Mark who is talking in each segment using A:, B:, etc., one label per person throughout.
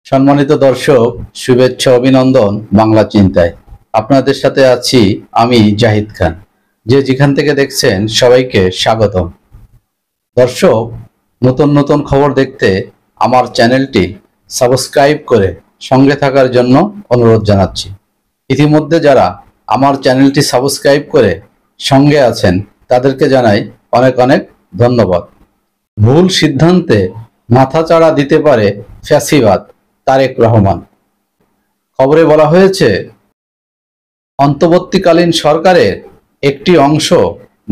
A: সম্মানিত দর্শক, শুভেচ্ছা অভিনন্দন বাংলা চিন্তায়। আপনাদের সাথে আছি আমি জাহিদ খান। যে যেখান থেকে দেখছেন সবাইকে স্বাগতম। দর্শক, নতুন নতুন খবর দেখতে আমার চ্যানেলটি সাবস্ক্রাইব করে সঙ্গে থাকার জন্য অনুরোধ জানাচ্ছি। ইতিমধ্যে যারা আমার চ্যানেলটি সাবস্ক্রাইব করে সঙ্গে আছেন তাদেরকে জানাই অনেক অনেক ধন্যবাদ। ভুল সিদ্ধান্তে মাথাচাড়া দিতে পারে ফ্যাসিবাদ, তারেক রহমান। খবরে বলা হয়েছে, অন্তর্বর্তীকালীন সরকারের একটি অংশ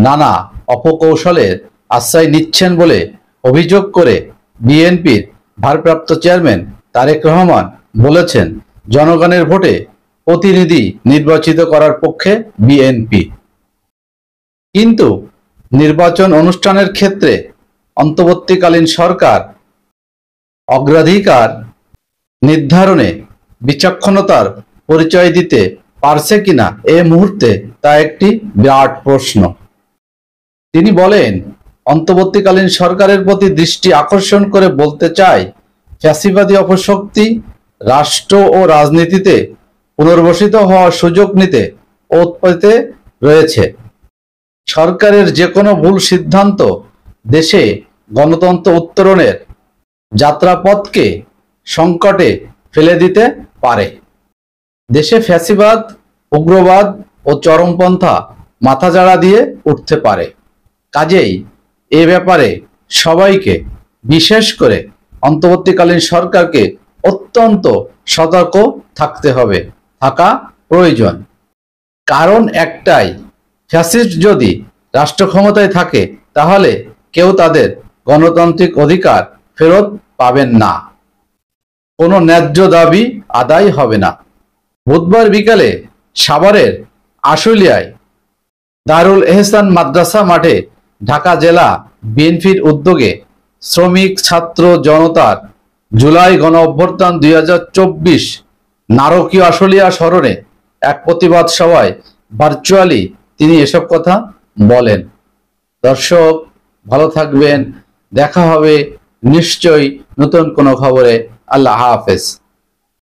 A: নানা অপকৌশলের আশ্রয় নিচ্ছেন বলে অভিযোগ করে বিএনপির ভারপ্রাপ্ত চেয়ারম্যান তারেক রহমান বলেছেন, জনগণের ভোটে প্রতিনিধি নির্বাচিত করার পক্ষে বিএনপি। কিন্তু নির্বাচন অনুষ্ঠানের ক্ষেত্রে অন্তর্বর্তীকালীন সরকার অগ্রাধিকার নির্ধারণে বিচক্ষণতার পরিচয় দিতে পারছে কিনা এই মুহূর্তে তা একটি বিরাট প্রশ্ন। তিনি বলেন, অন্তর্বর্তীকালীন সরকারের প্রতি দৃষ্টি আকর্ষণ করে বলতে চাই, ফ্যাসিবাদী অপশক্তি রাষ্ট্র ও রাজনীতিতে পুনর্বাসিত হওয়ার সুযোগ নিতে ওতপ্রোত রয়েছে। সরকারের যে কোনো ভুল সিদ্ধান্ত দেশে গণতন্ত্র উত্তরণের যাত্রাপথকে সংকটে ফেলে দিতে পারে। দেশে ফ্যাসিবাদ, উগ্রবাদ ও চরমপন্থা মাথাচাড়া দিয়ে উঠতে পারে। কাজেই এ ব্যাপারে সবাইকে, বিশেষ করে অন্তর্বর্তীকালীন সরকারকে অত্যন্ত সতর্ক থাকতে হবে, থাকা প্রয়োজন। কারণ একটাই, ফ্যাসিস্ট যদি রাষ্ট্র ক্ষমতায় থাকে তাহলে কেউ তাদের গণতান্ত্রিক অধিকার ফেরত পাবেন না, কোনো ন্যায্য দাবি আদায় হবে না। বুধবার বিকালে সাভারের আশুলিয়ায় দারুল এহসান মাদ্রাসা মাঠে ঢাকা জেলা বিএনপির উদ্যোগে শ্রমিক ছাত্র জনতার জুলাই গণ অভ্যুত্থান 2024 নারকীয় আশুলিয়া স্মরণে এক প্রতিবাদ সভায় ভার্চুয়ালি তিনি এসব কথা বলেন। দর্শক, ভালো থাকবেন, দেখা হবে নিশ্চয়ই নতুন কোনো খবরে। আল্লাহ হাফেজ।